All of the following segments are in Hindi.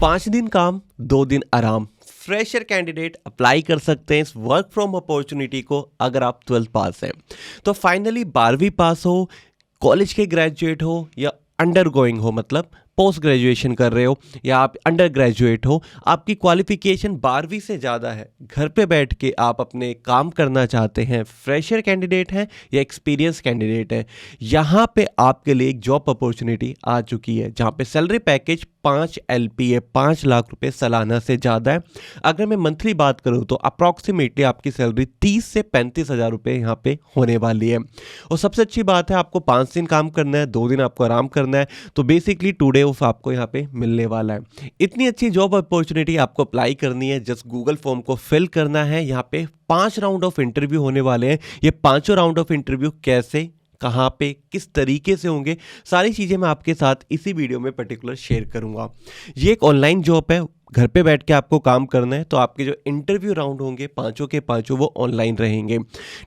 5 दिन काम 2 दिन आराम। फ्रेशर कैंडिडेट अप्लाई कर सकते हैं इस वर्क फ्रॉम अपॉर्चुनिटी को अगर आप 12th पास हैं। तो फाइनली 12वीं पास हो, कॉलेज के ग्रेजुएट हो या अंडर गोइंग हो, मतलब पोस्ट ग्रेजुएशन कर रहे हो या आप अंडर ग्रेजुएट हो, आपकी क्वालिफिकेशन 12वीं से ज़्यादा है, घर पे बैठ के आप अपने काम करना चाहते हैं, फ्रेशर कैंडिडेट हैं या एक्सपीरियंस कैंडिडेट हैं, यहाँ पे आपके लिए एक जॉब अपॉर्चुनिटी आ चुकी है जहाँ पे सैलरी पैकेज 5 LPA 5 लाख रुपए सालाना से ज़्यादा है। अगर मैं मंथली बात करूँ तो अप्रॉक्सीमेटली आपकी सैलरी 30 से 35 हज़ार रुपये यहाँ पे होने वाली है। और सबसे अच्छी बात है, आपको 5 दिन काम करना है, 2 दिन आपको आराम करना है, तो बेसिकली 2 डे ऑफ आपको यहाँ पे मिलने वाला है। इतनी अच्छी जॉब अपॉर्चुनिटी आपको अप्लाई करनी है, जस्ट गूगल फॉर्म को फिल करना है। यहाँ पे 5 राउंड ऑफ इंटरव्यू होने वाले हैं। ये 5 राउंड ऑफ इंटरव्यू कैसे, कहाँ पे, किस तरीके से होंगे, सारी चीज़ें मैं आपके साथ इसी वीडियो में पर्टिकुलर शेयर करूँगा। ये एक ऑनलाइन जॉब है, घर पे बैठ के आपको काम करना है, तो आपके जो इंटरव्यू राउंड होंगे पांचों के पांचों वो ऑनलाइन रहेंगे।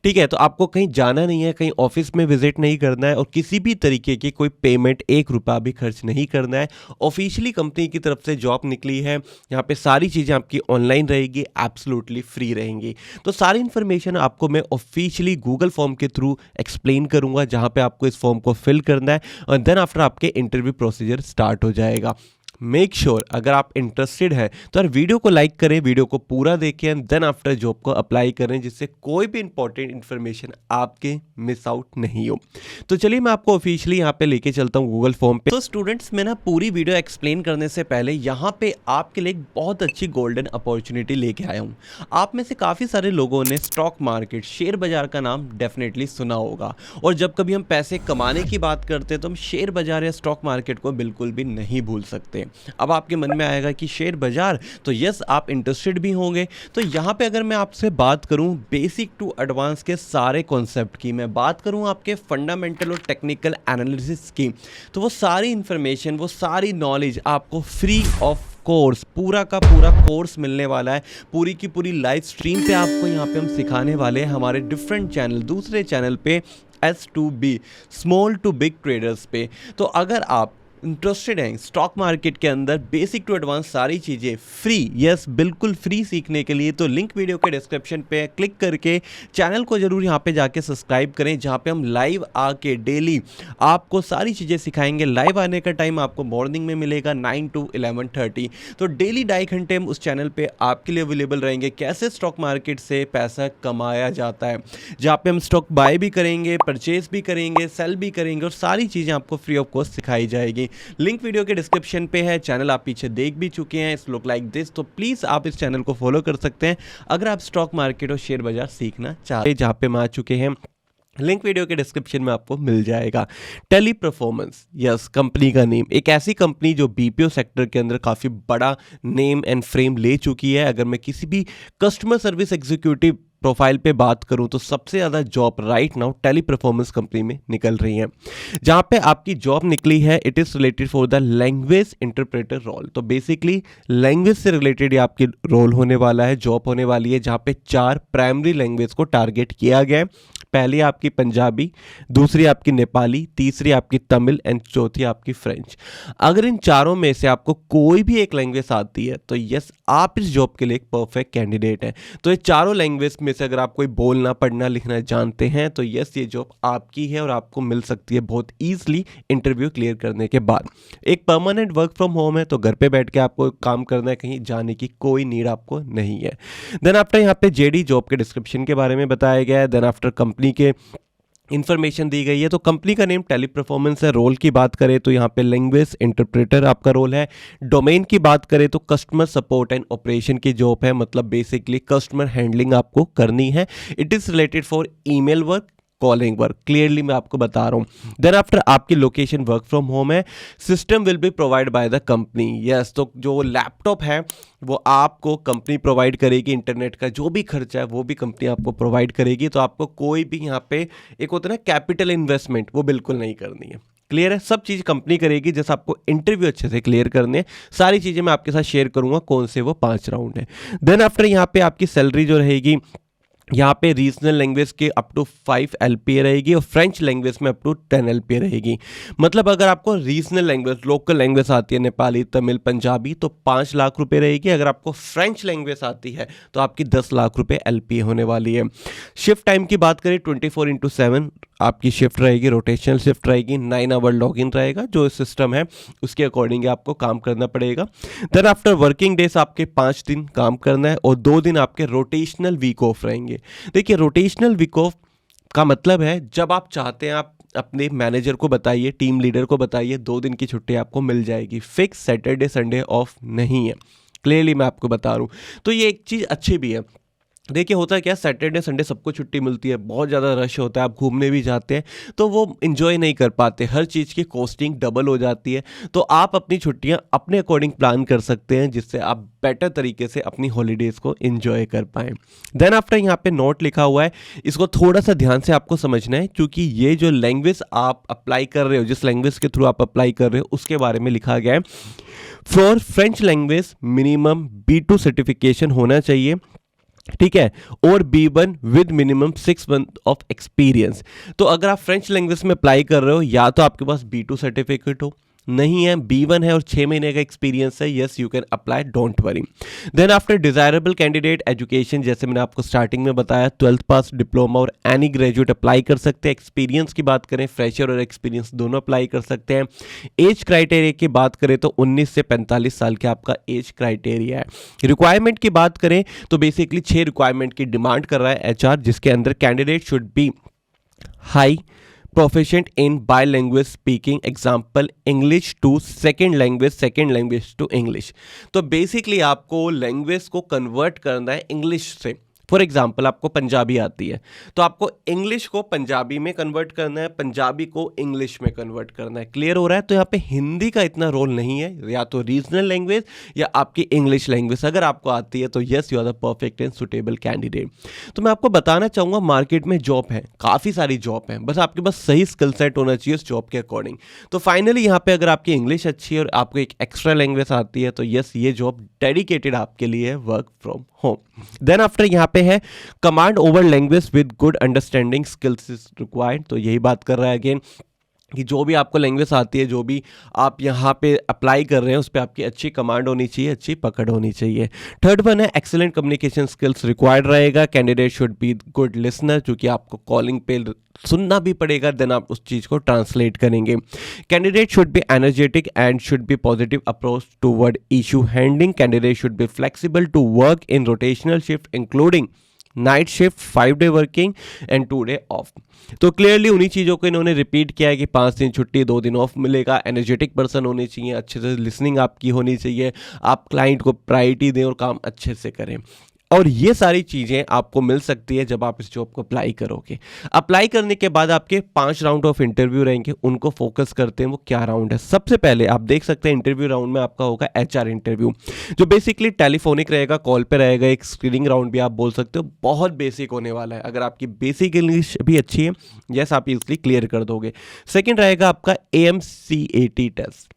ठीक है, तो आपको कहीं जाना नहीं है, कहीं ऑफिस में विजिट नहीं करना है और किसी भी तरीके की कोई पेमेंट 1 रुपया भी खर्च नहीं करना है। ऑफिशियली कंपनी की तरफ से जॉब निकली है, यहाँ पे सारी चीज़ें आपकी ऑनलाइन रहेगी, एब्सोल्युटली फ्री रहेंगी। तो सारी इन्फॉर्मेशन आपको मैं ऑफिशियली गूगल फॉर्म के थ्रू एक्सप्लेन करूँगा, जहाँ पर आपको इस फॉर्म को फिल करना है और देन आफ्टर आपके इंटरव्यू प्रोसीजर स्टार्ट हो जाएगा। मेक श्योर अगर आप इंटरेस्टेड है तो यार वीडियो को लाइक करें, वीडियो को पूरा देखें एंड देन आफ्टर जॉब को अप्लाई करें, जिससे कोई भी इंपॉर्टेंट इन्फॉर्मेशन आपके मिस आउट नहीं हो। तो चलिए मैं आपको ऑफिशियली यहाँ पे लेके चलता हूँ गूगल फॉर्म पे। तो स्टूडेंट्स, मैं ना पूरी वीडियो एक्सप्लेन करने से पहले यहाँ पे आपके लिए एक बहुत अच्छी गोल्डन अपॉर्चुनिटी लेके आया हूँ। आप में से काफ़ी सारे लोगों ने स्टॉक मार्केट, शेयर बाजार का नाम डेफिनेटली सुना होगा, और जब कभी हम पैसे कमाने की बात करते हैं तो हम शेयर बाजार या स्टॉक मार्केट को बिल्कुल भी नहीं भूल सकते। अब आपके मन में आएगा कि शेयर बाजार, तो यस आप इंटरेस्टेड भी होंगे। तो यहाँ पे अगर मैं आपसे बात करूँ बेसिक टू एडवांस के सारे कॉन्सेप्ट की, मैं बात करूँ आपके फंडामेंटल और टेक्निकल एनालिसिस की, तो वो सारी इंफॉर्मेशन, वो सारी नॉलेज आपको फ्री ऑफ कोर्स, पूरा का पूरा कोर्स मिलने वाला है। पूरी की पूरी लाइव स्ट्रीम पे आपको यहाँ पे हम सिखाने वाले हैं हमारे डिफरेंट चैनल, दूसरे चैनल पे S2B small to big traders पे। तो अगर आप इंटरेस्टेड हैं स्टॉक मार्केट के अंदर बेसिक टू एडवांस सारी चीज़ें फ्री, यस बिल्कुल फ्री सीखने के लिए, तो लिंक वीडियो के डिस्क्रिप्शन पे क्लिक करके चैनल को जरूर यहाँ पे जाके सब्सक्राइब करें, जहाँ पे हम लाइव आके डेली आपको सारी चीज़ें सिखाएंगे। लाइव आने का टाइम आपको मॉर्निंग में मिलेगा 9 to 11:30। तो डेली 2.5 घंटे हम उस चैनल पे आपके लिए अवेलेबल रहेंगे, कैसे स्टॉक मार्केट से पैसा कमाया जाता है, जहाँ पे हम स्टॉक बाय भी करेंगे, परचेज भी करेंगे, सेल भी करेंगे और सारी चीज़ें आपको फ्री ऑफ कॉस्ट सिखाई जाएगी। लिंक वीडियो के डिस्क्रिप्शन पे है। चैनल आप पीछे देख भी चुके हैं, इस लुक लाइक दिस, तो प्लीज आप इस चैनल को फॉलो कर सकते हैं अगर आप स्टॉक मार्केट और शेयर बाजार सीखना चाहते हैं, जहां पे हम आ चुके हैं। लिंक वीडियो के डिस्क्रिप्शन में आपको मिल जाएगा। टेली परफॉर्मेंस, यस कंपनी का नेम, एक ऐसी कंपनी जो BPO सेक्टर के अंदर काफ़ी बड़ा नेम एंड फ्रेम ले चुकी है। अगर मैं किसी भी कस्टमर सर्विस एग्जीक्यूटिव प्रोफाइल पे बात करूं तो सबसे ज़्यादा job right now Teleperformance company में निकल रही हैं। जहां पे आपकी जॉब निकली है, it is related for the language interpreter role. तो बेसिकली लैंग्वेज से रिलेटेड ये आपकी रोल होने वाला है, जॉब होने वाली है, जहां पे 4 प्राइमरी लैंग्वेज को टारगेट किया गया है। पहली आपकी पंजाबी, दूसरी आपकी नेपाली, तीसरी आपकी तमिल एंड चौथी आपकी फ्रेंच। अगर इन चारों में से आपको कोई भी एक लैंग्वेज आती है तो यस आप इस जॉब के लिए एक परफेक्ट कैंडिडेट हैं। तो ये चारों लैंग्वेज में से अगर आप कोई बोलना, पढ़ना, लिखना जानते हैं तो यस ये जॉब आपकी है और आपको मिल सकती है बहुत ईजिली इंटरव्यू क्लियर करने के बाद। एक परमानेंट वर्क फ्रॉम होम है, तो घर पे बैठ के आपको काम करना है, कहीं जाने की कोई नीड आपको नहीं है। देन आफ्टर यहाँ पे JD जॉब के डिस्क्रिप्शन के बारे में बताया गया है। देन आफ्टर कंपनी के इन्फॉर्मेशन दी गई है। तो कंपनी का नेम टेली परफॉर्मेंस है। रोल की बात करें तो यहाँ पे लैंग्वेज इंटरप्रेटर आपका रोल है। डोमेन की बात करें तो कस्टमर सपोर्ट एंड ऑपरेशन की जॉब है, मतलब बेसिकली कस्टमर हैंडलिंग आपको करनी है। It is related for email work, calling work, clearly मैं आपको बता रहा हूँ। देन आफ्टर आपकी लोकेशन वर्क फ्रॉम होम है। System will be provide by the company, yes तो जो लैपटॉप है वो आपको कंपनी प्रोवाइड करेगी। इंटरनेट का जो भी खर्चा है वो भी कंपनी आपको प्रोवाइड करेगी। तो आपको कोई भी यहाँ पे एक होता है ना कैपिटल इन्वेस्टमेंट, वो बिल्कुल नहीं करनी है। क्लियर है, सब चीज़ कंपनी करेगी। जैसे आपको इंटरव्यू अच्छे से क्लियर करने, सारी चीज़ें मैं आपके साथ शेयर करूँगा, कौन से वो 5 राउंड है। देन आफ्टर यहाँ पे आपकी सैलरी जो रहेगी यहाँ पे रीजनल लैंग्वेज के अप टू 5 LPA रहेगी और फ्रेंच लैंग्वेज में अप टू 10 LPA रहेगी। मतलब अगर आपको रीजनल लैंग्वेज, लोकल लैंग्वेज आती है, नेपाली, तमिल, पंजाबी, तो 5 लाख रुपए रहेगी। अगर आपको फ्रेंच लैंग्वेज आती है तो आपकी 10 लाख रुपए LPA होने वाली है। शिफ्ट टाइम की बात करें 24/7 आपकी शिफ्ट रहेगी, रोटेशनल शिफ्ट रहेगी, 9 आवर लॉग इन रहेगा। जो सिस्टम है उसके अकॉर्डिंग आपको काम करना पड़ेगा। देन आफ्टर वर्किंग डेज आपके 5 दिन काम करना है और 2 दिन आपके रोटेशनल वीक ऑफ रहेंगे। देखिए रोटेशनल वीक ऑफ का मतलब है जब आप चाहते हैं आप अपने मैनेजर को बताइए, टीम लीडर को बताइए, 2 दिन की छुट्टी आपको मिल जाएगी। फिक्स सैटरडे संडे ऑफ नहीं है, क्लियरली मैं आपको बता रहा हूँ। तो ये एक चीज़ अच्छी भी है। देखिए होता है क्या, सैटरडे संडे सबको छुट्टी मिलती है, बहुत ज़्यादा रश होता है, आप घूमने भी जाते हैं तो वो इन्जॉय नहीं कर पाते, हर चीज़ की कॉस्टिंग डबल हो जाती है। तो आप अपनी छुट्टियां अपने अकॉर्डिंग प्लान कर सकते हैं जिससे आप बेटर तरीके से अपनी हॉलीडेज़ को इन्जॉय कर पाएँ। देन आफ्टर यहाँ पे नोट लिखा हुआ है, इसको थोड़ा सा ध्यान से आपको समझना है क्योंकि ये जो लैंग्वेज आप अप्लाई कर रहे हो, जिस लैंग्वेज के थ्रू आप अप्लाई कर रहे हो उसके बारे में लिखा गया है। For French language minimum B2 certification होना चाहिए, ठीक है, और B1 with minimum 6 month of experience. तो अगर आप फ्रेंच लैंग्वेज में अप्लाई कर रहे हो या तो आपके पास B2 सर्टिफिकेट हो, नहीं है B1 है और 6 महीने का एक्सपीरियंस है, yes you can apply, don't worry. Then after desirable candidate education, जैसे मैंने आपको स्टार्टिंग में बताया 12th पास, डिप्लोमा और एनी ग्रेजुएट अप्लाई कर सकते हैं। एक्सपीरियंस की बात करें, फ्रेशर और एक्सपीरियंस दोनों अप्लाई कर सकते हैं। एज क्राइटेरिया की बात करें तो 19 से 45 साल के आपका एज क्राइटेरिया है। रिक्वायरमेंट की बात करें तो बेसिकली 6 रिक्वायरमेंट की डिमांड कर रहा है HR, जिसके अंदर candidate should B high proficient in bilingual speaking, example English to second language to English। तो बेसिकली आपको लैंग्वेज को कन्वर्ट करना है इंग्लिश से। फॉर एग्जाम्पल आपको पंजाबी आती है तो आपको इंग्लिश को पंजाबी में कन्वर्ट करना है, पंजाबी को इंग्लिश में कन्वर्ट करना है। क्लियर हो रहा है? तो यहाँ पे हिंदी का इतना रोल नहीं है, या तो रीजनल लैंग्वेज या आपकी इंग्लिश लैंग्वेज अगर आपको आती है तो yes you are the perfect and suitable candidate. तो मैं आपको बताना चाहूँगा मार्केट में जॉब है, काफ़ी सारी जॉब है, बस आपके पास सही स्किल सेट होना चाहिए उस जॉब के अकॉर्डिंग। तो फाइनली यहाँ पे अगर आपकी इंग्लिश अच्छी है और आपको एक एक्स्ट्रा लैंग्वेज आती है तो यस ये जॉब डेडिकेटेड आपके लिए है, work from home. Then after यहाँ पे है command over language with good understanding skills is required. तो यही बात कर रहा है अगेन कि जो भी आपको लैंग्वेज आती है, जो भी आप यहाँ पे अप्लाई कर रहे हैं उस पर आपकी अच्छी कमांड होनी चाहिए, अच्छी पकड़ होनी चाहिए। थर्ड वन है एक्सीलेंट कम्युनिकेशन स्किल्स रिक्वायर्ड रहेगा। Candidate should be good listener, क्योंकि आपको कॉलिंग पे सुनना भी पड़ेगा, देन आप उस चीज़ को ट्रांसलेट करेंगे। Candidate should be energetic and should be positive approach toward issue handling. Candidate should be flexible to work in rotational shift including night shift, 5 day working and 2 day off. तो क्लियरली उन्हीं चीज़ों को इन्होंने रिपीट किया है कि 5 दिन छुट्टी, 2 दिन ऑफ मिलेगा। एनर्जेटिक पर्सन होने चाहिए, अच्छे से लिसनिंग आपकी होनी चाहिए, आप क्लाइंट को प्रायोरिटी दें और काम अच्छे से करें। और ये सारी चीज़ें आपको मिल सकती है जब आप इस जॉब को अप्लाई करोगे। अप्लाई करने के बाद आपके 5 राउंड ऑफ इंटरव्यू रहेंगे, उनको फोकस करते हैं वो क्या राउंड है। सबसे पहले आप देख सकते हैं इंटरव्यू राउंड में आपका होगा HR इंटरव्यू, जो बेसिकली टेलीफोनिक रहेगा, कॉल पे रहेगा। एक स्क्रीनिंग राउंड भी आप बोल सकते हो, बहुत बेसिक होने वाला है। अगर आपकी बेसिक इंग्लिश भी अच्छी है, यस आप इजली क्लियर कर दोगे। सेकेंड रहेगा आपका AMCAT टेस्ट।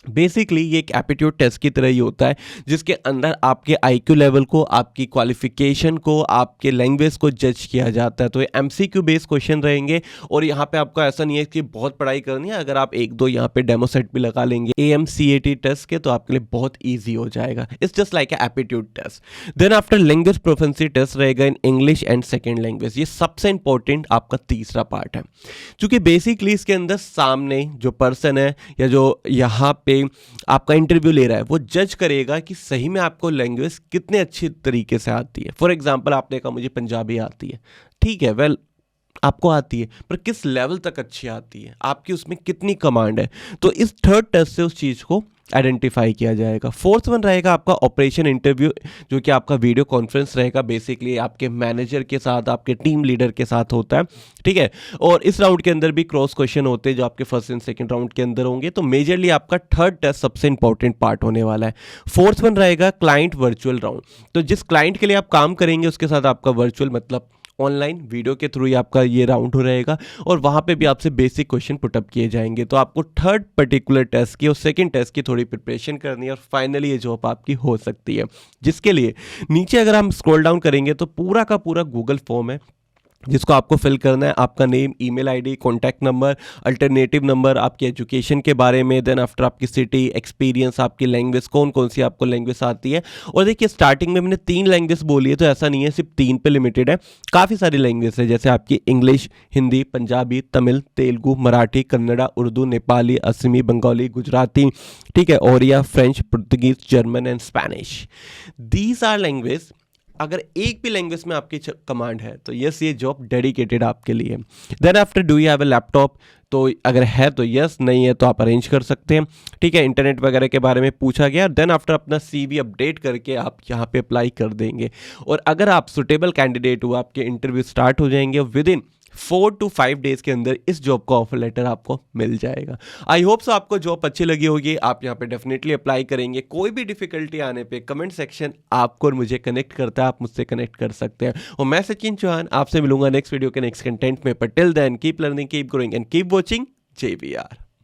बेसिकली ये एक एप्टीट्यूड टेस्ट की तरह ही होता है, जिसके अंदर आपके IQ लेवल को, आपकी क्वालिफिकेशन को, आपके लैंग्वेज को जज किया जाता है। तो ये MCQ बेस्ड क्वेश्चन रहेंगे और यहाँ पे आपको ऐसा नहीं है कि बहुत पढ़ाई करनी है। अगर आप 1-2 यहाँ पे डेमो सेट भी लगा लेंगे AMCAT टेस्ट के तो आपके लिए बहुत ईजी हो जाएगा। It's just like aptitude test. Then after language proficiency test रहेगा in English and second language. ये सबसे इंपॉर्टेंट आपका तीसरा पार्ट है, क्योंकि बेसिकली इसके अंदर सामने जो पर्सन है या जो यहाँ पे आपका इंटरव्यू ले रहा है वो जज करेगा कि सही में आपको लैंग्वेज कितने अच्छी तरीके से आती है। फॉर एग्जांपल आपने कहा मुझे पंजाबी आती है, ठीक है, वेल आपको आती है, पर किस लेवल तक अच्छी आती है, आपकी उसमें कितनी कमांड है। तो इस थर्ड टेस्ट से उस चीज़ को आइडेंटिफाई किया जाएगा। फोर्थ वन रहेगा आपका ऑपरेशन इंटरव्यू, जो कि आपका वीडियो कॉन्फ्रेंस रहेगा। बेसिकली आपके मैनेजर के साथ, आपके टीम लीडर के साथ होता है, ठीक है। और इस राउंड के अंदर भी क्रॉस क्वेश्चन होते हैं जो आपके फर्स्ट एंड सेकंड राउंड के अंदर होंगे। तो मेजरली आपका थर्ड टेस्ट सबसे इंपॉर्टेंट पार्ट होने वाला है। फोर्थ वन रहेगा क्लाइंट वर्चुअल राउंड। तो जिस क्लाइंट के लिए आप काम करेंगे उसके साथ आपका वर्चुअल मतलब ऑनलाइन वीडियो के थ्रू ही आपका ये राउंड हो रहेगा और वहाँ पे भी आपसे बेसिक क्वेश्चन पुटअप किए जाएंगे। तो आपको थर्ड पर्टिकुलर टेस्ट की और सेकंड टेस्ट की थोड़ी प्रिपरेशन करनी है और फाइनली ये जॉब आपकी हो सकती है। जिसके लिए नीचे अगर हम स्क्रॉल डाउन करेंगे तो पूरा का पूरा गूगल फॉर्म है जिसको आपको फिल करना है। आपका name, email ID, contact number, alternative number, आपके एजुकेशन के बारे में, देन आफ्टर आपकी सिटी, एक्सपीरियंस, आपकी लैंग्वेज, कौन कौन सी आपको लैंग्वेज आती है। और देखिए स्टार्टिंग में मैंने 3 लैंग्वेज बोली है, तो ऐसा नहीं है सिर्फ 3 पे लिमिटेड है, काफ़ी सारी लैंग्वेज है जैसे आपकी इंग्लिश, हिंदी, पंजाबी, तमिल, तेलुगु, मराठी, कन्नड़ा, उर्दू, नेपाली, असमी, बंगाली, गुजराती, ठीक है, Oriya, French, Portuguese, German and Spanish. These are language. अगर एक भी लैंग्वेज में आपकी कमांड है तो यस, ये जॉब डेडिकेटेड आपके लिए। Then after, do you have a laptop, तो अगर है तो यस, नहीं है तो आप अरेंज कर सकते हैं, ठीक है। इंटरनेट वगैरह के बारे में पूछा गया। देन आफ्टर अपना सीवी अपडेट करके आप यहाँ पे अप्लाई कर देंगे और अगर आप सुटेबल कैंडिडेट हो, आपके इंटरव्यू स्टार्ट हो जाएंगे विद इन 4 to 5 डेज के अंदर इस जॉब का ऑफर लेटर आपको मिल जाएगा। आई होप सो आपको जॉब अच्छी लगी होगी, आप यहाँ पे डेफिनेटली अप्लाई करेंगे। कोई भी डिफिकल्टी आने पे कमेंट सेक्शन आपको और मुझे कनेक्ट करता है, आप मुझसे कनेक्ट कर सकते हैं। और मैं सचिन चौहान आपसे मिलूंगा नेक्स्ट वीडियो के नेक्स्ट कंटेंट में। पर till then keep learning, keep growing and keep watching JBR।